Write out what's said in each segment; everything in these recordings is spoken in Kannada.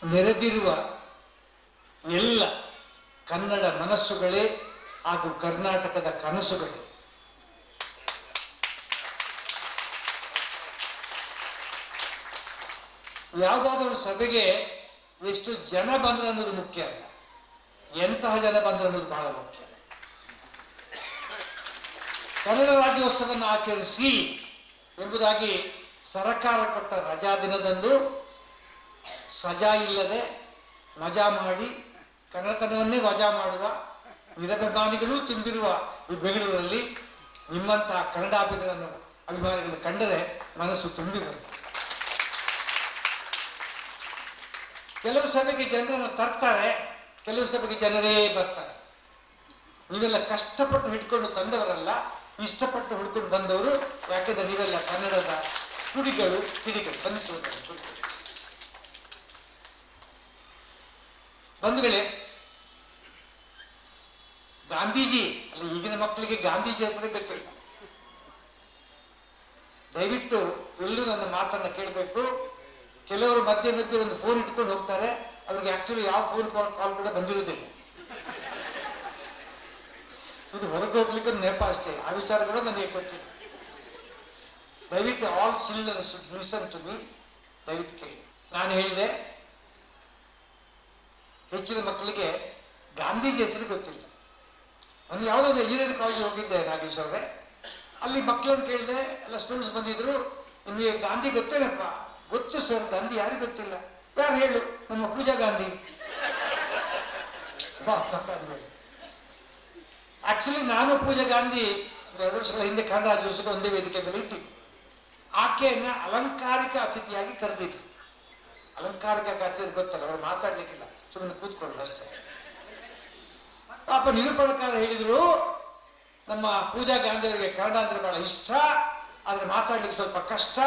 ನೆರೆದಿರುವ ಎಲ್ಲ ಕನ್ನಡ ಮನಸ್ಸುಗಳೇ ಹಾಗೂ ಕರ್ನಾಟಕದ ಕನಸುಗಳೇ. ಯಾವುದಾದ್ರೂ ಸಭೆಗೆ ಎಷ್ಟು ಜನ ಬಂದ್ರೆ ಅನ್ನೋದು ಮುಖ್ಯ ಅಲ್ಲ, ಎಂತಹ ಜನ ಬಂದ್ರೆ ಅನ್ನೋದು ಬಹಳ ಮುಖ್ಯ. ಕನ್ನಡ ರಾಜ್ಯೋತ್ಸವವನ್ನು ಆಚರಿಸಿ ಎಂಬುದಾಗಿ ಸರ್ಕಾರ ಕೊಟ್ಟ ರಜಾ ದಿನದಂದು ಸಜಾ ಇಲ್ಲದೆ ಮಜಾ ಮಾಡಿ ಕನ್ನಡತನವನ್ನೇ ವಜಾ ಮಾಡುವ ವಿರಭಿಮಾನಿಗಳು ತುಂಬಿರುವ ಈ ಬೆಂಗಳೂರಲ್ಲಿ ನಿಮ್ಮಂತಹ ಅಭಿಮಾನಿಗಳನ್ನು ಕಂಡರೆ ಮನಸ್ಸು ತುಂಬಿ ಬರುತ್ತೆ. ಕೆಲವು ಸಭೆಗೆ ಜನರನ್ನು ತರ್ತಾರೆ, ಕೆಲವು ಸಭೆಗೆ ಜನರೇ ಬರ್ತಾರೆ. ನೀವೆಲ್ಲ ಕಷ್ಟಪಟ್ಟು ಹಿಡ್ಕೊಂಡು ತಂದವರಲ್ಲ, ಇಷ್ಟಪಟ್ಟು ಹಿಡ್ಕೊಂಡು ಬಂದವರು. ಯಾಕೆಂದ್ರೆ ನೀವೆಲ್ಲ ಕನ್ನಡದ ಕುಡಿಗಳು ಕಿಡಿಗಳು ಬನ್ನಿಸುವುದು. ಬಂಧುಗಳೇ, ಗಾಂಧೀಜಿ ಅಲ್ಲ, ಈಗಿನ ಮಕ್ಕಳಿಗೆ ಗಾಂಧೀಜಿ ಹೆಸರೇ ಗೊತ್ತಿಲ್ಲ. ದಯವಿಟ್ಟು ಎಲ್ಲೂ ನನ್ನ ಮಾತನ್ನ ಕೇಳಬೇಕು. ಕೆಲವರು ಮಧ್ಯೆ ಮಧ್ಯೆ ಒಂದು ಫೋನ್ ಇಟ್ಕೊಂಡು ಹೋಗ್ತಾರೆ, ಅವ್ರಿಗೆ ಆಕ್ಚುಲಿ ಯಾವ ಫೋನ್ ಕಾಲ್ ಕೂಡ ಬಂದಿರುವುದಿಲ್ಲ. ಇದು ಹೊರಗೆ ಹೋಗ್ಲಿಕ್ಕೆ ನೆಪ ಅಷ್ಟೇ, ಆ ವಿಚಾರ ಕೂಡ ನನಗೆ ಗೊತ್ತಿಲ್ಲ. ದಯವಿಟ್ಟು all children should listen to me. ದಯವಿಟ್ಟು ಕೇಳಿ. ನಾನು ಹೇಳಿದೆ, ಹೆಚ್ಚಿನ ಮಕ್ಕಳಿಗೆ ಗಾಂಧೀಜಿ ಹೆಸರು ಗೊತ್ತಿಲ್ಲ. ನಾನು ಯಾವುದೋ ಒಂದು ಇಂಜಿನಿಯರಿಂಗ್ ಕಾಲೇಜ್ ಹೋಗಿದ್ದೆ ನಾಗೇಶ್ ಅವರೇ, ಅಲ್ಲಿ ಮಕ್ಕಳನ್ನು ಕೇಳಿದೆ, ಎಲ್ಲ ಸ್ಟೂಡೆಂಟ್ಸ್ ಬಂದಿದ್ರು. ನಿಮಗೆ ಗಾಂಧಿ ಗೊತ್ತೇನಪ್ಪ? ಗೊತ್ತು ಸರ್. ಗಾಂಧಿ ಯಾರಿಗೆ ಗೊತ್ತಿಲ್ಲ? ಯಾರು ಹೇಳು? ನಮ್ಮ ಪೂಜಾ ಗಾಂಧಿ. ಆಕ್ಚುಲಿ ನಾನು ಪೂಜಾ ಗಾಂಧಿ 2 ವರ್ಷಗಳ ಹಿಂದೆ ಕನ್ನಡ ರಾಜ್ಯೋತ್ಸವ ಒಂದೇ ವೇದಿಕೆ ಮೇಲೆ ಇದ್ದೀವಿ. ಆಕೆಯನ್ನ ಅಲಂಕಾರಿಕ ಅತಿಥಿಯಾಗಿ ಕರೆದಿದ್ರು. ಅಲಂಕಾರಿಕ ಅತಿಥಿ ಗೊತ್ತಲ್ಲ, ಅವರು ಮಾತಾಡ್ಲಿಕ್ಕಿಲ್ಲ, ಸುಮ್ಮನೆ ಕೂತ್ಕೊಳ್ಳೋದು ಅಷ್ಟೇ. ಪಾಪ ನಿರೂಪಣಕಾರ ಹೇಳಿದ್ರು, ನಮ್ಮ ಪೂಜಾ ಗಾಂಧಿ ಅವರಿಗೆ ಕನ್ನಡ ಅಂದ್ರೆ ಬಹಳ ಇಷ್ಟ, ಆದ್ರೆ ಮಾತಾಡ್ಲಿಕ್ಕೆ ಸ್ವಲ್ಪ ಕಷ್ಟ,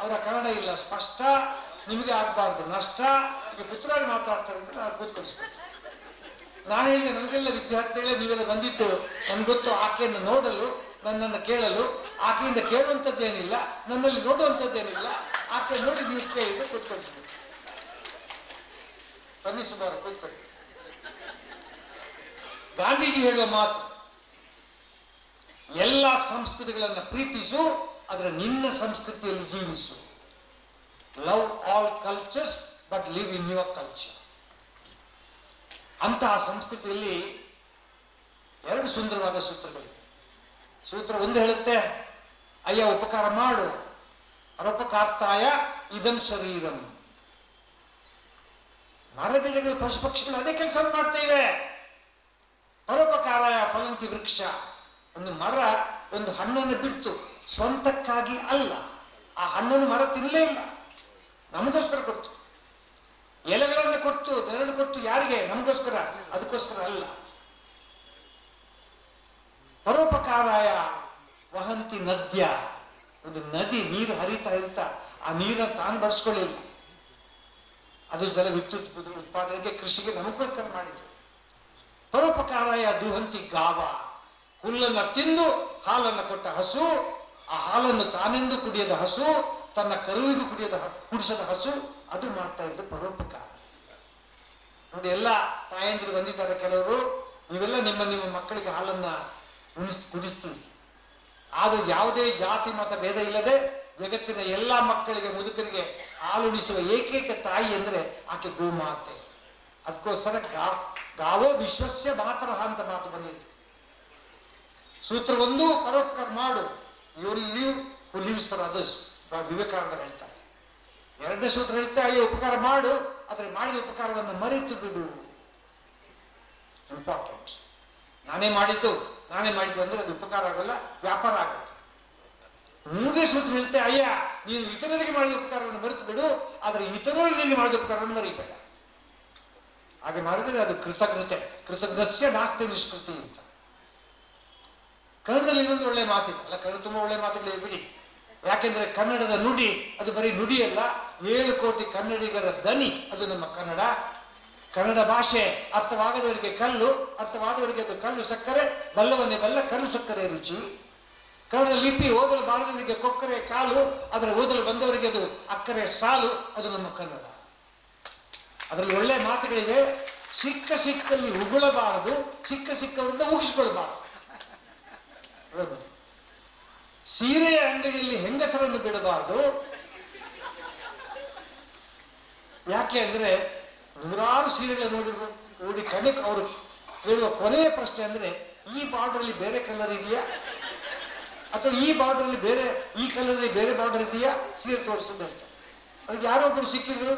ಅವರ ಕನ್ನಡ ಇಲ್ಲ ಸ್ಪಷ್ಟ, ನಿಮಗೆ ಆಗ್ಬಾರ್ದು ನಷ್ಟ, ಈಗ ಪುತ್ರಾಗಿ ಮಾತಾಡ್ತಾರೆ ಅಂತ ನಾನು ಕೂತ್ಕೊಳಿಸ್ಬೇಕು. ನಾನು ಹೇಳಿದೆ, ನನಗೆಲ್ಲ ವಿದ್ಯಾರ್ಥಿಗಳೇ ನೀವೆಲ್ಲ ಬಂದಿದ್ದು ನನ್ಗೆ ಗೊತ್ತು, ಆಕೆಯನ್ನು ನೋಡಲು, ನನ್ನನ್ನು ಕೇಳಲು. ಆಕೆಯಿಂದ ಕೇಳುವಂಥದ್ದೇನಿಲ್ಲ, ನನ್ನಲ್ಲಿ ನೋಡುವಂಥದ್ದೇನಿಲ್ಲ. ಆಕೆ ನೋಡಿ ನೀವು ಕೇಳಿದ್ರೆ ಕೂತ್ಕೊಳ್ತೀವಿ. ಬನ್ನಿ ಸುಮಾರು ಕೂತ್ಕೊಳ್ಳಿ. ಗಾಂಧೀಜಿ ಹೇಳುವ ಮಾತು, ಎಲ್ಲ ಸಂಸ್ಕೃತಿಗಳನ್ನು ಪ್ರೀತಿಸು, ಆದರೆ ನಿನ್ನ ಸಂಸ್ಕೃತಿಯಲ್ಲಿ ಜೀವಿಸು. Love all cultures but live in your culture. ಅಂತಹ ಸಂಸ್ಕೃತಿಯಲ್ಲಿ 2 ಸುಂದರವಾದ ಸೂತ್ರಗಳಿವೆ. ಸೂತ್ರ 1 ಹೇಳುತ್ತೆ, ಅಯ್ಯ ಉಪಕಾರ ಮಾಡು, ಪರೋಪಕಾರ್ತಾಯ ಇದಂ ಶರೀರಂ. ಮರಗಿಡಗಳು ಪಶು ಪಕ್ಷಿಗಳು ಅದೇ ಕೆಲಸ ಮಾಡ್ತೇವೆ. ಪರೋಪಕಾರಾಯ ಫಲಂತಿ ವೃಕ್ಷ. ಒಂದು ಮರ ಒಂದು ಹಣ್ಣನ್ನು ಬಿಡ್ತು, ಸ್ವಂತಕ್ಕಾಗಿ ಅಲ್ಲ. ಆ ಹಣ್ಣನ್ನು ಮರ ತಿನ್ನಲೇ ಇಲ್ಲ, ನಮಗೋಸ್ಕರ ಕೊಡ್ತು. ಎಲೆಗಳನ್ನು ಕೊಟ್ಟು ನೆರಳು ಕೊಟ್ಟು ಯಾರಿಗೆ? ನಮಗೋಸ್ಕರ, ಅದಕ್ಕೋಸ್ಕರ ಅಲ್ಲ. ಪರೋಪಕಾರಾಯ ವಹಂತಿ ನದ್ಯ. ಒಂದು ನದಿ ನೀರು ಹರಿತಾ ಇರ್ತಾ ಆ ನೀರನ್ನು ತಾನು ಬಳಸ್ಕೊಳ್ಳಿಲ್ಲ, ಅದು ಜಲ ವಿದ್ಯುತ್ ಉತ್ಪಾದನೆಗೆ, ಕೃಷಿಗೆ ನಮಗೋಸ್ಕರ ಮಾಡಿದೆ. ಪರೋಪಕಾರಾಯ ದುಹಂತಿ ಗಾವ. ಹುಲ್ಲನ್ನು ತಿಂದು ಹಾಲನ್ನು ಕೊಟ್ಟ ಹಸು, ಆ ಹಾಲನ್ನು ತಾನೆಂದು ಕುಡಿಯದ ಹಸು, ತನ್ನ ಕರುವಿಗೂ ಕುಡಿಸದ ಹಸು, ಅದು ಮಾಡ್ತಾ ಇದ್ದು ಪರೋಪಕಾರ. ನೋಡಿ, ಎಲ್ಲ ತಾಯಂದಿರು ಬಂದಿದ್ದಾರೆ ಕೆಲವರು. ನೀವೆಲ್ಲ ನಿಮ್ಮ ಮಕ್ಕಳಿಗೆ ಹಾಲನ್ನ ಕುಡಿಸ್ತೀವಿ. ಆದರೂ ಯಾವುದೇ ಜಾತಿ ಮತ ಭೇದ ಇಲ್ಲದೆ ಜಗತ್ತಿನ ಎಲ್ಲ ಮಕ್ಕಳಿಗೆ, ಮುದುಕರಿಗೆ ಹಾಲುಣಿಸುವ ಏಕೈಕ ತಾಯಿ ಅಂದ್ರೆ ಆಕೆ ಗೋಮಾತೆ. ಅದಕ್ಕೋಸ್ಕರ ಗಾವೋ ವಿಶ್ವಸ್ಯ ಮಾತರ ಅಂತ ಮಾತು ಬಂದಿದೆ. ಸೂತ್ರ 1, ಪರೋಪಕಾರ ಮಾಡು, ಯು ಲಿವ್ ಹು ಲಿವ್ಸ್ ಫಾರ್ ಅದರ್ಸ್. ವಿವೇಕಾನಂದರು ಹೇಳ್ತಾರೆ. 2ನೇ ಸೂತ್ರ ಹೇಳ್ತಾ, ಅಯ್ಯೋ ಉಪಕಾರ ಮಾಡು, ಆದರೆ ಮಾಡಿದ ಉಪಕಾರವನ್ನು ಮರೆತು ಬಿಡು. ಇಂಪಾರ್ಟೆಂಟ್. ನಾನೇ ಮಾಡಿದ್ದು ಅಂದ್ರೆ ಅದು ಉಪಕಾರ ಆಗಲ್ಲ, ವ್ಯಾಪಾರ ಆಗುತ್ತೆ. 3ನೇ ಸೂತ್ರ ಹೇಳ್ತೆ, ಅಯ್ಯ ನೀನು ಇತರರಿಗೆ ಮಾಡಿದ ಉಪಕಾರವನ್ನು ಮರೆತು ಬಿಡು, ಆದರೆ ಇತರರಿಗೆ ಮಾಡಿದ ಉಪಕಾರವನ್ನು ಮರಿಬೇಡ. ಹಾಗೆ ಮಾಡಿದರೆ ಅದು ಕೃತಜ್ಞತೆ. ಕೃತಜ್ಞಸ್ಯ ನಾಸ್ತಿ ನಿಷ್ಕೃತಿ ಅಂತ. ಕನ್ನಡದಲ್ಲಿ ಇನ್ನೊಂದು ಒಳ್ಳೆ ಮಾತಿದೆ ಅಲ್ಲ, ಕನ್ನಡ ತುಂಬ ಒಳ್ಳೆ ಮಾತುಗಳಿವೆ ಬಿಡಿ. ಯಾಕೆಂದ್ರೆ ಕನ್ನಡದ ನುಡಿ ಅದು ಬರೀ ನುಡಿಯಲ್ಲ, 7 ಕೋಟಿ ಕನ್ನಡಿಗರ ದನಿ ಅದು ನಮ್ಮ ಕನ್ನಡ. ಕನ್ನಡ ಭಾಷೆ ಅರ್ಥವಾಗದವರಿಗೆ ಕಲ್ಲು, ಅರ್ಥವಾದವರಿಗೆ ಅದು ಕಲ್ಲು ಸಕ್ಕರೆ, ಬಲ್ಲವನ್ನೇ ಬಲ್ಲ ಕಲ್ಲು ಸಕ್ಕರೆ ರುಚಿ. ಕನ್ನಡ ಲಿಪಿ ಓದಲು ಬಾರದವರಿಗೆ ಕೊಕ್ಕರೆ ಕಾಲು, ಆದರೆ ಓದಲು ಬಂದವರಿಗೆ ಅದು ಅಕ್ಕರೆ ಸಾಲು. ಅದು ನಮ್ಮ ಕನ್ನಡ. ಅದರಲ್ಲಿ ಒಳ್ಳೆ ಮಾತುಗಳಿವೆ. ಸಿಕ್ಕ ಸಿಕ್ಕಲ್ಲಿ ಉಗುಳಬಾರದು, ಸಿಕ್ಕ ಸಿಕ್ಕವರಿಂದ ಉಗಿಸ್ಕೊಳ್ಬಾರದು. ಸೀರೆಯ ಅಂಗಡಿಯಲ್ಲಿ ಹೆಂಗಸರನ್ನು ಬಿಡಬಾರದು. ಯಾಕೆ ಅಂದ್ರೆ ನೂರಾರು ಸೀರೆಗಳು ನೋಡಿ ಕಣಕ್ ಅವರು ಕೇಳುವ ಕೊನೆಯ ಪ್ರಶ್ನೆ ಅಂದ್ರೆ, ಈ ಬಾರ್ಡರ್ ಅಲ್ಲಿ ಬೇರೆ ಕಲರ್ ಇದೆಯಾ, ಅಥವಾ ಈ ಬಾರ್ಡರ್ ಅಲ್ಲಿ ಬೇರೆ, ಈ ಕಲರ್ ಬೇರೆ ಬಾರ್ಡರ್ ಇದೆಯಾ, ಸೀರೆ ತೋರಿಸಿದ್ರೆ ಅಂತ. ಅದಕ್ಕೆ ಯಾರೊಬ್ಬರು ಸಿಕ್ಕಿದ್ರು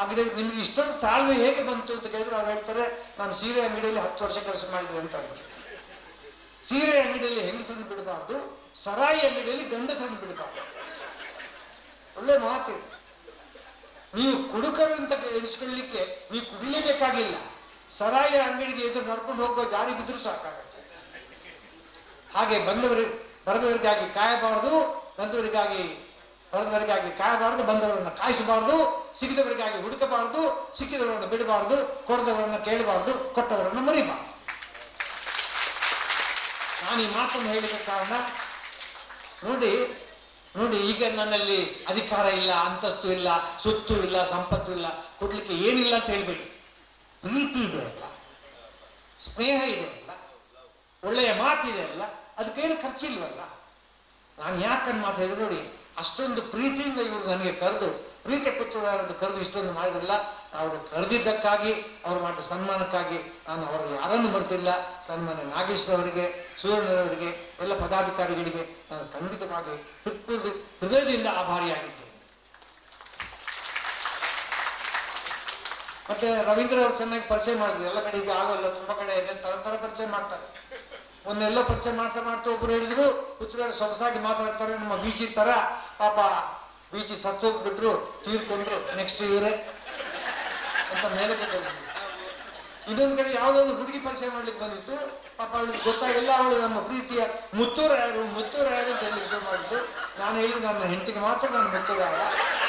ಅಂಗಡಿ, ನಿಮ್ಗೆ ಇಷ್ಟೊಂದು ತಾಳ್ಮೆ ಹೇಗೆ ಬಂತು ಅಂತ ಕೇಳಿದ್ರೆ ಅವ್ರು ಹೇಳ್ತಾರೆ, ನಾನು ಸೀರೆ ಅಂಗಡಿಯಲ್ಲಿ 10 ವರ್ಷ ಕೆಲಸ ಮಾಡಿದ್ರೆ ಅಂತ. ಸೀರೆ ಅಂಗಡಿಯಲ್ಲಿ ಹೆಂಗಸರನ್ನು ಬಿಡಬಾರ್ದು, ಸರಾಯಿ ಅಂಗಡಿಯಲ್ಲಿ ಗಂಡಸರನ್ನು ಬಿಡಬಾರ್ದು. ಒಳ್ಳೆ ಮಾತು. ನೀವು ಕುಡುಕರು ಅಂತ ಎಣಿಸ್ಕೊಳ್ಳಿಕ್ಕೆ ನೀವು ಕುಡಿಲೇಬೇಕಾಗಿಲ್ಲ. ಸರಾಯಿ ಅಂಗಡಿಗೆ ಎದುರು ನಡ್ಕೊಂಡು ಹೋಗುವ ಜಾರಿ ಬಿದ್ದರೂ ಸಾಕಾಗತ್ತೆ. ಹಾಗೆ ಬರೆದವರಿಗಾಗಿ ಕಾಯಬಾರದು, ಬರೆದವರಿಗಾಗಿ ಕಾಯಬಾರದು, ಬಂದವರನ್ನ ಕಾಯಿಸಬಾರದು, ಸಿಕ್ಕಿದವರಿಗಾಗಿ ಹುಡುಕಬಾರದು, ಸಿಕ್ಕಿದವರನ್ನು ಬಿಡಬಾರದು, ಕೊಡದವರನ್ನ ಕೇಳಬಾರದು, ಕೊಟ್ಟವರನ್ನ ಮರಿಬಾರದು. ನಾನು ಈ ಮಾತನ್ನು ಹೇಳಿದ ಕಾರಣ ನೋಡಿ ಈಗ ನನ್ನಲ್ಲಿ ಅಧಿಕಾರ ಇಲ್ಲ, ಅಂತಸ್ತು ಇಲ್ಲ, ಸೊತ್ತು ಇಲ್ಲ, ಸಂಪತ್ತು ಇಲ್ಲ, ಕೊಡ್ಲಿಕ್ಕೆ ಏನಿಲ್ಲ ಅಂತ ಹೇಳ್ಬೇಡಿ. ಪ್ರೀತಿ ಇದೆ ಅಲ್ಲ, ಸ್ನೇಹ ಇದೆ ಅಲ್ಲ, ಒಳ್ಳೆಯ ಮಾತಿದೆ ಅಲ್ಲ, ಅದಕ್ಕೇನು ಖರ್ಚಿಲ್ವಲ್ಲ. ನಾನು ಯಾಕಂದು ಮಾತಾಡಿದ್ರೆ ನೋಡಿ, ಅಷ್ಟೊಂದು ಪ್ರೀತಿಯಿಂದ ಇವರು ನನಗೆ ಕರೆದು, ಪ್ರೀತಿ ಪುತ್ರರಾರನ್ನು ಕರೆದು ಇಷ್ಟೊಂದು ಮಾಡಿದ್ರಲ್ಲ, ಅವರು ಕರೆದಿದ್ದಕ್ಕಾಗಿ, ಅವರು ಮಾಡಿದ ಸನ್ಮಾನಕ್ಕಾಗಿ ನಾನು ಅವರು ಯಾರನ್ನು ಮರೆತಿಲ್ಲ. ಸನ್ಮಾನ ನಾಗೇಶ್ ಅವರಿಗೆ, ಸುವರ್ಣರವರಿಗೆ, ಎಲ್ಲ ಪದಾಧಿಕಾರಿಗಳಿಗೆ ನಾನು ಖಂಡಿತವಾಗಿ ಹೃದಯದಿಂದ ಆಭಾರಿಯಾಗಿದ್ದೇನೆ. ಮತ್ತೆ ರವೀಂದ್ರ ಅವರು ಚೆನ್ನಾಗಿ ಪರಿಚಯ ಮಾಡಿದ್ರು. ಎಲ್ಲ ಕಡೆ ಈಗ ಆಗೋಲ್ಲ, ತುಂಬಾ ಕಡೆ ತರ ಪರಿಚಯ ಮಾಡ್ತಾರೆ. ಒಂದೆಲ್ಲ ಪರಿಚಯ ಮಾಡ್ತಾ ಒಬ್ರು ಹೇಳಿದ್ರು, ಪುತ್ರರು ಸೊಗಸಾಗಿ ಮಾತಾಡ್ತಾರೆ, ನಮ್ಮ ಬೀಚಿ ತರ. ಪಾಪ ಬೀಚಿ ಸತ್ತೋಗ್ಬಿಟ್ರು, ತೀರ್ಕೊಂಡ್ರು, ನೆಕ್ಸ್ಟ್ ಇವರೇ ಅಂತ ಮೇಲೆ ಗೊತ್ತಾಯ್ತು. ಇನ್ನೊಂದು ಕಡೆ ಯಾವುದೋ ಒಂದು ಹುಡುಗಿ ಪರಿಚಯ ಮಾಡ್ಲಿಕ್ಕೆ ಬಂದಿತ್ತು. ಪಾಪ ಅವಳಿಗೆ ಗೊತ್ತಾಗಿಲ್ಲ, ಅವಳು ನಮ್ಮ ಪ್ರೀತಿಯ ಮುತ್ತೂರಾಯರು ಅಂತ ಹೇಳಿ ವಿಷಯ ಮಾಡಿದ್ದು. ನಾನು ಹೇಳಿದ್ದು ನನ್ನ ಹೆಂಡತಿಗೆ ಮಾತ್ರ ನಾನು ಮುತ್ತೂರಾಯ,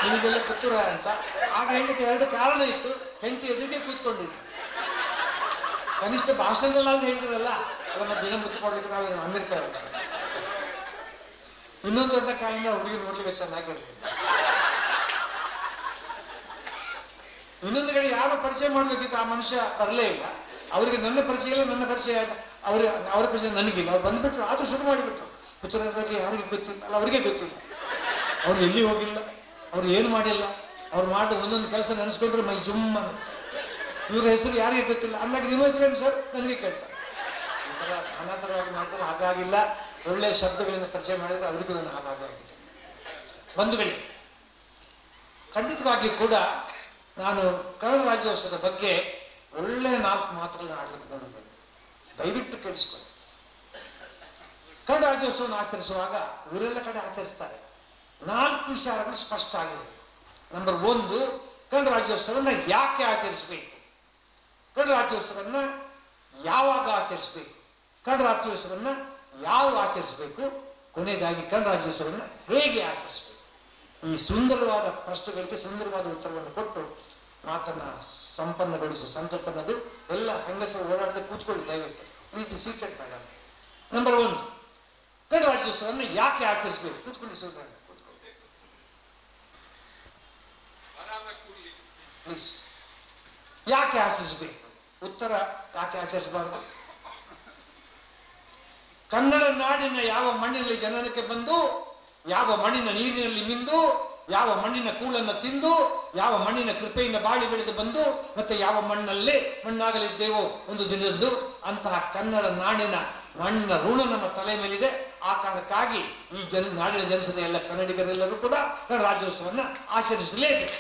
ನಿಮಗೆಲ್ಲ ಪುತ್ತೂರಾಯ ಅಂತ. ಆಗ ಹೇಳಲಿಕ್ಕೆ 2 ಕಾರಣ ಇತ್ತು. ಹೆಂಡತಿ ಎದುರಿಗೆ ಕೂತ್ಕೊಂಡಿದ್ದು, ಕನಿಷ್ಠ ಭಾಷಣದಲ್ಲಾದ್ರೂ ಹೇಳಿದ್ರಲ್ಲ, ಅದನ್ನ ದಿನ ಮುತ್ತುಕೊಡ್ಲಿಕ್ಕೆ ನಾವು ಅಮಿರ್ತಾ ಇದ್ದೀವಿ. ಇನ್ನೊಂದು ದೊಡ್ಡ ಕಾರಣ, ಹುಡುಗಿ ನೋಡ್ಲಿಕ್ಕೆ ಚೆನ್ನಾಗಿರ್ತೀವಿ. ಇನ್ನೊಂದು ಕಡೆ ಯಾರು ಪರಿಚಯ ಮಾಡ್ಬೇಕಿತ್ತು, ಆ ಮನುಷ್ಯ ಬರಲೇ ಇಲ್ಲ. ಅವರಿಗೆ ನನ್ನ ಪರಿಚಯ ಇಲ್ಲ, ನನ್ನ ಪರಿಚಯ ಅವರ ಪರಿಚಯ ನನಗಿಲ್ಲ. ಅವ್ರು ಬಂದ್ಬಿಟ್ರು, ಆದ್ರೂ ಶುರು ಮಾಡಿಬಿಟ್ರು. ಪುತ್ರರ ಬಗ್ಗೆ ಯಾರಿಗೆ ಗೊತ್ತಿಲ್ಲ, ಅಲ್ಲ ಅವ್ರಿಗೆ ಗೊತ್ತಿಲ್ಲ, ಅವ್ರು ಎಲ್ಲಿ ಹೋಗಿಲ್ಲ, ಅವ್ರು ಏನು ಮಾಡಿಲ್ಲ. ಅವ್ರು ಮಾಡಿದ ಒಂದೊಂದು ಕೆಲಸ ನೆನೆಸ್ಕೊಂಡ್ರು ಮೈ ಜುಮ್ಮ. ಇವ್ರ ಹೆಸರು ಯಾರಿಗೆ ಗೊತ್ತಿಲ್ಲ. ಅಂದಾಗ ನಿಮ್ಮ ಹೆಸರೇನು ಸರ್ ನನಗೆ ಕೇಳ್ತಾರೆ. ಈ ಥರ ನಾನಾ ಥರವಾಗಿ ಮಾಡ್ತಾರೆ. ಹಾಗಾಗಿಲ್ಲ, ಒಳ್ಳೆಯ ಶಬ್ದಗಳಿಂದ ಪರಿಚಯ ಮಾಡಿದ್ರೆ ಅವರಿಗೂ ನನ್ನ ಹಾಗಾಗಿದೆ. ಬಂಧುಗಳೇ, ಖಂಡಿತವಾಗಿ ಕೂಡ ನಾನು ಕನ್ನಡ ರಾಜ್ಯೋತ್ಸವದ ಬಗ್ಗೆ ಒಳ್ಳೆಯ 4 ಮಾತುಗಳನ್ನ ಆಡಲಿಕ್ಕೆ ಬಂದಿದ್ದೇನೆ. ದಯವಿಟ್ಟು ಕೇಳಿಸ್ಕೊಳ್ಳಿ. ಕನ್ನಡ ರಾಜ್ಯೋತ್ಸವವನ್ನು ಆಚರಿಸುವಾಗ ಊರೆಲ್ಲ ಕಡೆ ಆಚರಿಸ್ತಾರೆ. 4 ವಿಚಾರಗಳು ಸ್ಪಷ್ಟ ಆಗಿದೆ. ನಂಬರ್ 1, ಕನ್ನಡ ರಾಜ್ಯೋತ್ಸವನ್ನ ಯಾಕೆ ಆಚರಿಸಬೇಕು, ಕನ್ನಡ ರಾಜ್ಯೋತ್ಸವನ್ನ ಯಾವಾಗ ಆಚರಿಸಬೇಕು, ಕನ್ನಡ ರಾಜ್ಯೋತ್ಸವನ್ನ ಯಾವ ಆಚರಿಸಬೇಕು, ಕೊನೆಯದಾಗಿ ಕನ್ನಡ ರಾಜ್ಯೋತ್ಸವನ್ನ ಹೇಗೆ ಆಚರಿಸಬೇಕು. ಈ ಸುಂದರವಾದ ಪ್ರಶ್ನೆಗಳಿಗೆ ಸುಂದರವಾದ ಉತ್ತರವನ್ನು ಕೊಟ್ಟು ಮಾತನ್ನ ಸಂಪನ್ನಗೊಳಿಸು. ಸಂಪನ್ನದು ಎಲ್ಲ ಹೆಂಗಸರು ಓಡಾಡದೆ ಕೂತ್ಕೊಳ್ಳಿ ದಯವಿಟ್ಟು. Please seated madam. Number 1, Kannada ರಾಜ್ಯೋತ್ಸವವನ್ನು ಯಾಕೆ ಆಚರಿಸಬೇಕು. ಕೂತ್ಕೊಳ್ಳಿ ಸೋದರ, ಕೂತ್ಕೊಳ್ಳಿ ಪ್ಲೀಸ್. ಯಾಕೆ ಆಚರಿಸಬೇಕು? ಉತ್ತರ, ಯಾಕೆ ಆಚರಿಸಬಾರದು? ಕನ್ನಡ ನಾಡಿನ ಯಾವ ಮಣ್ಣಿನಲ್ಲಿ ಜನನಕ್ಕೆ ಬಂದು, ಯಾವ ಮಣ್ಣಿನ ನೀರಿನಲ್ಲಿ ಮಿಂದು, ಯಾವ ಮಣ್ಣಿನ ಕೂಳನ್ನು ತಿಂದು, ಯಾವ ಮಣ್ಣಿನ ಕೃಪೆಯಿಂದ ಬಾಳಿ ಬೆಳೆದು ಬಂದು, ಮತ್ತೆ ಯಾವ ಮಣ್ಣಲ್ಲೇ ಮಣ್ಣಾಗಲಿದ್ದೇವೋ ಒಂದು ದಿನದ್ದು, ಅಂತಹ ಕನ್ನಡ ನಾಡಿನ ಮಣ್ಣಿನ ಋಣ ನಮ್ಮ ತಲೆ ಮೇಲಿದೆ. ಆ ಕಾರಣಕ್ಕಾಗಿ ಈ ನಾಡಿನ ಜನಿಸಿದ ಎಲ್ಲ ಕನ್ನಡಿಗರೆಲ್ಲರೂ ಕೂಡ ಕನ್ನಡ ರಾಜ್ಯೋತ್ಸವವನ್ನು ಆಚರಿಸಲೇಬೇಕು.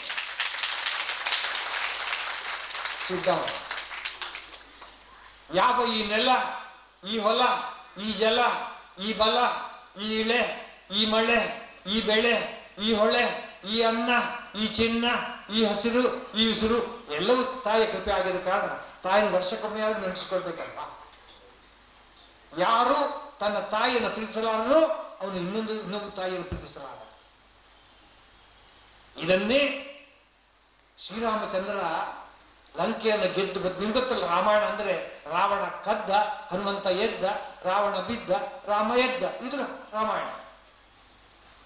ಸಿದ್ಧಾಂತ ಯಾವ ಈ ನೆಲ, ಈ ಹೊಲ, ಈ ಜಲ, ಈ ಬಲ, ಈ ಇಳೆ, ಈ ಮಳೆ, ಈ ಬೆಳೆ, ಈ ಹೊಳೆ, ಈ ಅನ್ನ, ಈ ಚಿನ್ನ, ಈ ಹಸಿರು, ಈ ಉಸಿರು ಎಲ್ಲವೂ ತಾಯಿಯ ಕೃಪೆ ಆಗಿರೋ ಕಾರಣ ತಾಯಿನ ವರ್ಷಕ್ಕೊಮ್ಮೆ ಯಾರು ನೆನೆಸ್ಕೊಳ್ಬೇಕಲ್ವಾ. ಯಾರು ತನ್ನ ತಾಯಿಯನ್ನು ಪ್ರೀತಿಸಲಾರನೋ ಅವನು ಇನ್ನೊಂದು ತಾಯಿಯನ್ನು ಪ್ರೀತಿಸಲಾರ. ಇದನ್ನೇ ಶ್ರೀರಾಮಚಂದ್ರ ಲಂಕೆಯನ್ನು ಗೆದ್ದು ನಿಮ್ಗೆ ಗೊತ್ತಲ್ಲ, ರಾಮಾಯಣ ಅಂದ್ರೆ ರಾವಣ ಕದ್ದ, ಹನುಮಂತ ಎದ್ದ, ರಾವಣ ಬಿದ್ದ, ರಾಮ ಎದ್ದ, ಇದು ರಾಮಾಯಣ.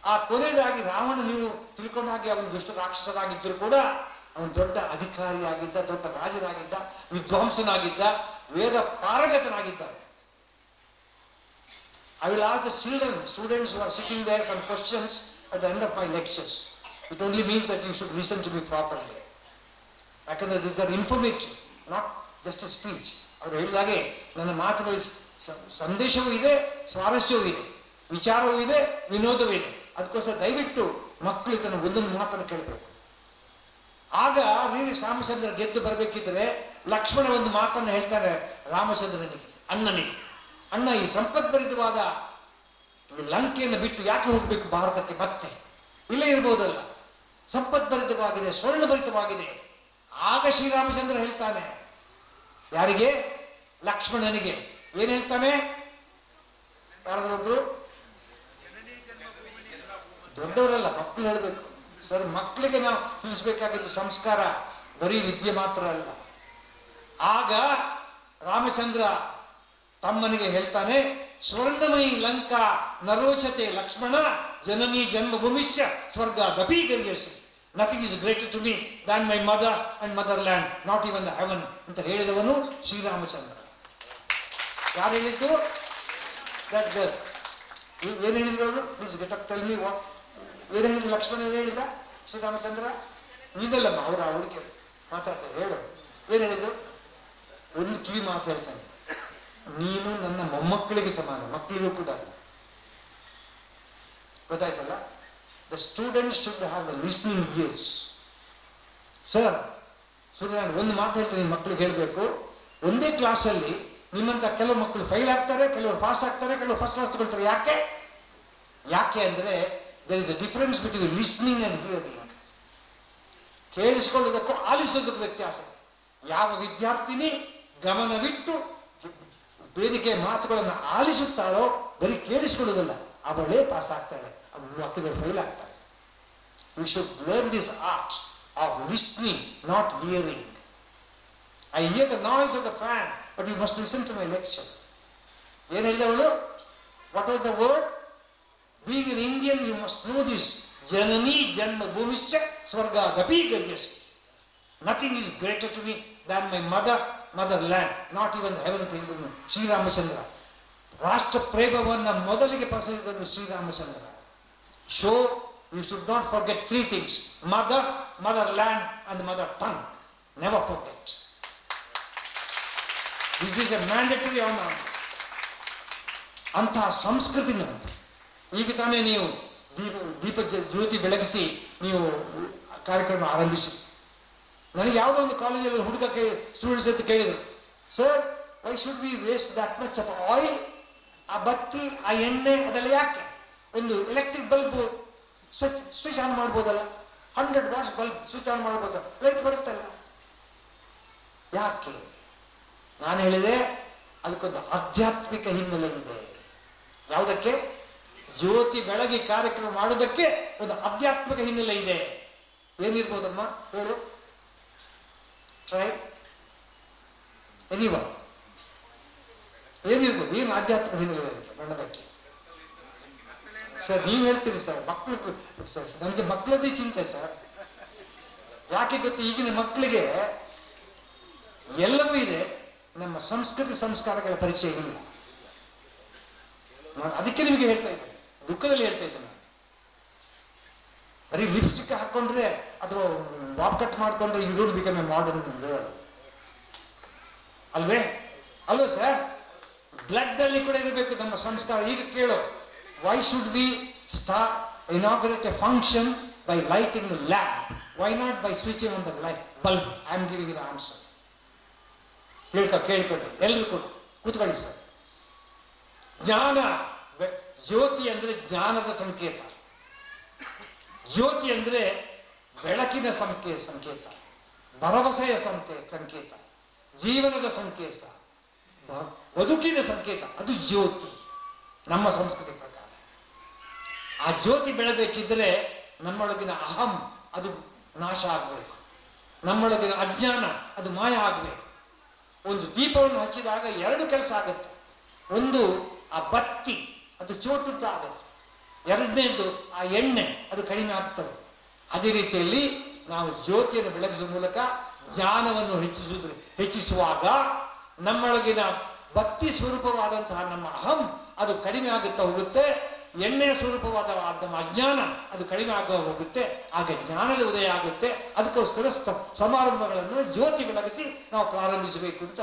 ಆ ಕೊನೆಯದಾಗಿ ರಾವಣ ನೀವು ತಿಳ್ಕೊಂಡ ಹಾಗೆ ಅವನು ದುಷ್ಟ ರಾಕ್ಷಸರಾಗಿದ್ದರೂ ಕೂಡ ಅವನು ದೊಡ್ಡ ಅಧಿಕಾರಿಯಾಗಿದ್ದ, ದೊಡ್ಡ ರಾಜನಾಗಿದ್ದ, ವಿದ್ವಾಂಸನಾಗಿದ್ದ, ವೇದ ಪಾರಗತನಾಗಿದ್ದ. I will ask the students who are sitting there some questions at the end of my lectures. It only means that you should listen to me properly. ಯಾಕಂದ್ರೆ these are informative, not just a speech. ಅವರು ಹೇಳಿದಾಗೆ ನನ್ನ ಮಾತುಗಳಲ್ಲಿ ಸಂದೇಶವೂ ಇದೆ, ಸ್ವಾರಸ್ಯವೂ ಇದೆ, ವಿಚಾರವೂ ಇದೆ, ವಿನೋದವೂ ಇದೆ. ಅದಕ್ಕೋಸ್ಕರ ದಯವಿಟ್ಟು ಮಕ್ಕಳು ಇದನ್ನು ಒಂದೊಂದು ಮಾತನ್ನು ಕೇಳಬೇಕು. ಆಗ ರಾಮಚಂದ್ರ ಗೆದ್ದು ಬರಬೇಕಿದ್ರೆ ಲಕ್ಷ್ಮಣ ಒಂದು ಮಾತನ್ನು ಹೇಳ್ತಾರೆ ರಾಮಚಂದ್ರನಿಗೆ, ಅಣ್ಣನಿಗೆ. ಅಣ್ಣ, ಈ ಸಂಪದ್ಭರಿತವಾದ ಲಂಕೆಯನ್ನು ಬಿಟ್ಟು ಯಾಕೆ ಹೋಗ್ಬೇಕು ಭಾರತಕ್ಕೆ? ಮತ್ತೆ ಇಲ್ಲೇ ಇರ್ಬೋದಲ್ಲ, ಸಂಪದ್ಭರಿತವಾಗಿದೆ, ಸ್ವರ್ಣಭರಿತವಾಗಿದೆ. ಆಗ ಶ್ರೀರಾಮಚಂದ್ರ ಹೇಳ್ತಾನೆ, ಯಾರಿಗೆ? ಲಕ್ಷ್ಮಣನಿಗೆ. ಏನ್ ಹೇಳ್ತಾನೆ? ಯಾರಾದ್ರೊಬ್ರು ದೊಡ್ಡವರಲ್ಲ, ಮಕ್ಕಳು ಹೇಳ್ಬೇಕು. ಸರ್, ಮಕ್ಕಳಿಗೆ ನಾವು ತಿಳಿಸ್ಬೇಕಾಗಿದ್ದು ಸಂಸ್ಕಾರ, ಬರೀ ವಿದ್ಯೆ ಮಾತ್ರ ಅಲ್ಲ. ಆಗ ರಾಮಚಂದ್ರ ತಮ್ಮನಿಗೆ ಹೇಳ್ತಾನೆ, ಸ್ವರ್ಣಮಯಿ ಲಂಕಾ ನರೋಚತೆ ಲಕ್ಷ್ಮಣ ಜನನಿ ಜನ್ಮಭೂಮಿಶ್ಚ ಸ್ವರ್ಗಾದಪಿ ಗರಿಯಸಿ. Nothing is greater to me than my mother and motherland, not even the heaven ಅಂತ ಹೇಳಿದವನು ಶ್ರೀರಾಮಚಂದ್ರ. ಯಾರು ಹೇಳಿದ್ದು? That girl. ಏನ್ ಹೇಳಿದ್ರು ಅವರು? Please get up, tell me what. ಏನ್ ಹೇಳಿದ್ರು ಲಕ್ಷ್ಮಣ? ಏನ್ ಹೇಳಿದ ಶ್ರೀರಾಮಚಂದ್ರ? ನೀನಲ್ಲಮ್ಮ, ಅವರ ಹುಡುಗಿ ಮಾತಾಡ್ತಾರೆ, ಹೇಳು. ಏನ್ ಹೇಳಿದ್ರು? ಒಂದು ಕಿವಿ ಮಾತು ಹೇಳ್ತಾನೆ, ನೀನು ನನ್ನ ಮೊಮ್ಮಕ್ಕಳಿಗೆ ಸಮಾನ, ಮಕ್ಕಳಿಗೂ ಕೂಡ. ಗೊತ್ತಾಯ್ತಲ್ಲ? The student should have the listening years. Sir, Suryanarayana ಒಂದು ಮಾತು ಹೇಳ್ತೀನಿ, ಮಕ್ಕಳಿಗೆ ಹೇಳಬೇಕು. ಒಂದೇ ಕ್ಲಾಸಲ್ಲಿ ನಿಮ್ಮಂತ ಕೆಲವು ಮಕ್ಕಳು ಫೈಲ್ ಆಗ್ತಾರೆ, ಕೆಲವರು ಪಾಸ್ ಆಗ್ತಾರೆ, ಕೆಲವರು ಫಸ್ಟ್ ಕ್ಲಾಸ್ ತಗೊಳ್ತಾರೆ. ಯಾಕೆ ಅಂದ್ರೆ there is a difference between listening and hearing. ಕೇಳಿಸ್ಕೊಳ್ಳೋದಕ್ಕೂ ಆಲಿಸೋದಕ್ಕೂ ವ್ಯತ್ಯಾಸ. ಯಾವ ವಿದ್ಯಾರ್ಥಿನಿ ಗಮನವಿಟ್ಟು ವೇದಿಕೆಯ ಮಾತುಗಳನ್ನು ಆಲಿಸುತ್ತಾಳೋ, ಬರೀ ಕೇಳಿಸ್ಕೊಳ್ಳೋದಲ್ಲ, ಅವಳೇ ಪಾಸ್ ಆಗ್ತಾಳೆ, ಮಕ್ಕಳು ಫೈಲ್ ಆಗ್ತಾಳೆ. We should learn this art of listening, not hearing. I hear the noise of the fan, but you must listen to my lecture. ಏನ್ ಹೇಳಿದವಳು? What was the word? Being an Indian, you must know this. Janani janma bhumischa swargadhapi garyasi. Nothing is greater to me than my motherland, not even the heaven. ತಿಳಿದನು ಶ್ರೀರಾಮಚಂದ್ರ. ರಾಷ್ಟ್ರ ಪ್ರೇಮವನ್ನ ಮೊದಲಿಗೆ ಪಸರಿದನು Sriramachandra. So you should not forget three things: mother, motherland and mother tongue. Never forget. This is a mandatory honor. ಅಂತಹ ಸಂಸ್ಕೃತಿ ನಮ್ಮದು. ಈಗ ತಾನೇ ನೀವು ದೀಪ ಜ್ಯೋತಿ ಬೆಳಗಿಸಿ ನೀವು ಕಾರ್ಯಕ್ರಮ ಆರಂಭಿಸಿ. ನನಗೆ ಯಾವುದೋ ಒಂದು ಕಾಲೇಜಲ್ಲಿ ಹುಡುಗ ಸ್ಟೂಡೆಂಟ್ಸ್ ಅಂತ ಕೇಳಿದರು, sir, why should we waste that much of oil? ಆ ಬತ್ತಿ, ಆ ಎಣ್ಣೆ, ಅದೆಲ್ಲ ಯಾಕೆ? ಒಂದು ಎಲೆಕ್ಟ್ರಿಕ್ ಬಲ್ಬ್ ಸ್ವಿಚ್ ಆನ್ ಮಾಡ್ಬೋದಲ್ಲ, 100 ವಾಟ್ಸ್ ಬಲ್ಬ್ ಸ್ವಿಚ್ ಆನ್ ಮಾಡ್ಬೋದ, ಲೈಟ್ ಬರುತ್ತಲ್ಲ, ಯಾಕೆ? ನಾನು ಹೇಳಿದೆ, ಅದಕ್ಕೊಂದು ಆಧ್ಯಾತ್ಮಿಕ ಹಿನ್ನೆಲೆ ಇದೆ. ಯಾವುದಕ್ಕೆ? ಜ್ಯೋತಿ ಬೆಳಗಿ ಕಾರ್ಯಕ್ರಮ ಮಾಡುವುದಕ್ಕೆ ಒಂದು ಆಧ್ಯಾತ್ಮಿಕ ಹಿನ್ನೆಲೆ ಇದೆ. ಏನಿರ್ಬೋದಮ್ಮ ಹೇಳು? ಟ್ರೈ ಎನಿವ ಏನಿರ್ಬೋದು? ಏನು ಆಧ್ಯಾತ್ಮಿಕ ಹಿನ್ನೆಲೆ ಇರುತ್ತೆ ಬಣ್ಣದಕ್ಕೆ? ಸರ್, ನೀವು ಹೇಳ್ತೀರಿ ಸರ್, ಮಕ್ಕಳು ಸರ್, ನನಗೆ ಮಕ್ಕಳದೇ ಚಿಂತೆ ಸರ್. ಯಾಕೆ ಗೊತ್ತು? ಈಗಿನ ಮಕ್ಕಳಿಗೆ ಎಲ್ಲವೂ ಇದೆ, ನಮ್ಮ ಸಂಸ್ಕೃತಿ ಸಂಸ್ಕಾರಗಳ ಪರಿಚಯ ಇಲ್ಲ. ನಾನು ಅದಕ್ಕೆ ನಿಮಗೆ ಹೇಳ್ತಾ ಇದ್ದೇನೆ, ದುಃಖದಲ್ಲಿ ಹೇಳ್ತಾ ಇದ್ದೇನೆ. ಬರೀ ಲಿಪ್ಸ್ಟಿಕ್ ಹಾಕೊಂಡ್ರೆ ಅಥವಾ ಬಾಬ್ ಕಟ್ ಮಾಡ್ಕೊಂಡ್ರೆ you don't become a modern girl, ಅಲ್ವೇ? ಅಲ್ವೋ ಸರ್? ಬ್ಲಡ್ ಅಲ್ಲಿ ಕೂಡ ಇರಬೇಕು ನಮ್ಮ ಸಂಸ್ಕಾರ. ಈಗ ಕೇಳೋ, why should we start inaugurate A function by lighting the lamp? Why not by switching on the light bulb? I am giving the answer. ಕೇಳ್ಕೊಂಡು ಎಲ್ಲರೂ ಕೂಡ ಕೂತ್ಕೊಳ್ಳಿ ಸರ್. ಜ್ಞಾನ, ಜ್ಯೋತಿ ಅಂದ್ರೆ ಜ್ಞಾನದ ಸಂಕೇತ. ಜ್ಯೋತಿ ಅಂದ್ರೆ ಬೆಳಕಿನ ಸಂಕೇತ, ಭರವಸೆಯ ಸಂಕೇತ, ಜೀವನದ ಸಂಕೇತ, ಬದುಕಿನ ಸಂಕೇತ. ಅದು ಜ್ಯೋತಿ ನಮ್ಮ ಸಂಸ್ಕೃತಿ ಪ್ರಕಾರ. ಆ ಜ್ಯೋತಿ ಬೆಳಬೇಕಿದ್ರೆ ನಮ್ಮೊಳಗಿನ ಅಹಂ ಅದು ನಾಶ ಆಗಬೇಕು, ನಮ್ಮೊಳಗಿನ ಅಜ್ಞಾನ ಅದು ಮಾಯ ಆಗಬೇಕು. ಒಂದು ದೀಪವನ್ನು ಹಚ್ಚಿದಾಗ 2 ಕೆಲಸ ಆಗುತ್ತೆ. ಒಂದು, ಆ ಬತ್ತಿ ಅದು ಚೋಟುದ್ದ ಆಗುತ್ತೆ. ಎರಡನೇದು, ಆ ಎಣ್ಣೆ ಅದು ಕಡಿಮೆ ಆಗ್ತದೆ. ಅದೇ ರೀತಿಯಲ್ಲಿ ನಾವು ಜ್ಯೋತಿಯನ್ನು ಬೆಳಗಿಸುವ ಮೂಲಕ ಜ್ಞಾನವನ್ನು ಹೆಚ್ಚಿಸುವಾಗ ನಮ್ಮೊಳಗಿನ ಭಕ್ತಿ ಸ್ವರೂಪವಾದಂತಹ ನಮ್ಮ ಅಹಂ ಅದು ಕಡಿಮೆ ಆಗುತ್ತಾ ಹೋಗುತ್ತೆ. ಎಣ್ಣೆಯ ಸ್ವರೂಪವಾದ ನಮ್ಮ ಅಜ್ಞಾನ ಅದು ಕಡಿಮೆ ಆಗ ಹೋಗುತ್ತೆ. ಆಗ ಜ್ಞಾನದ ಉದಯ ಆಗುತ್ತೆ. ಅದಕ್ಕೋಸ್ಕರ ಸಮಾರಂಭಗಳನ್ನು ಜ್ಯೋತಿ ಬೆಳಗಿಸಿ ನಾವು ಪ್ರಾರಂಭಿಸಬೇಕು ಅಂತ